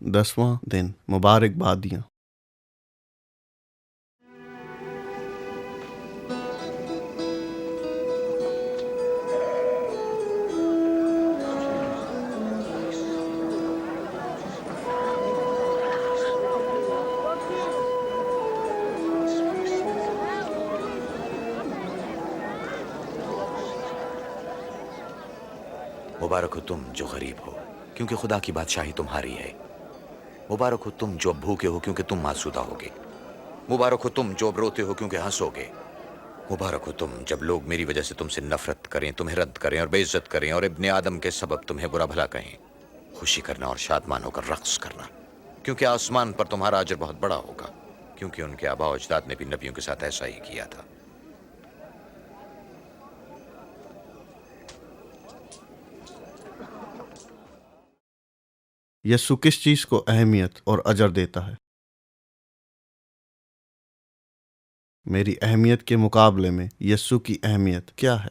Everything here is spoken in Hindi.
10वां दिन मुबारकबादियाँ। मुबारक हो तुम जो गरीब हो, क्योंकि खुदा की बादशाही तुम्हारी है। मुबारक हो तुम जो अब भूखे हो, क्योंकि तुम आसूदा होगे। मुबारक हो तुम जो अब रोते हो, क्योंकि हंसोगे। मुबारक हो तुम जब लोग मेरी वजह से तुमसे नफरत करें, तुम्हें रद्द करें और बेइज्जत करें और इब्ने आदम के सबब तुम्हें बुरा भला कहें। खुशी करना और शादमान होकर रक्स करना, क्योंकि आसमान पर तुम्हारा अजर बहुत बड़ा होगा, क्योंकि उनके आबा और अजदाद ने भी नबियों के साथ ऐसा ही किया था। यस्सु किस चीज़ को अहमियत और अजर देता है? मेरी अहमियत के मुकाबले में यस्सु की अहमियत क्या है?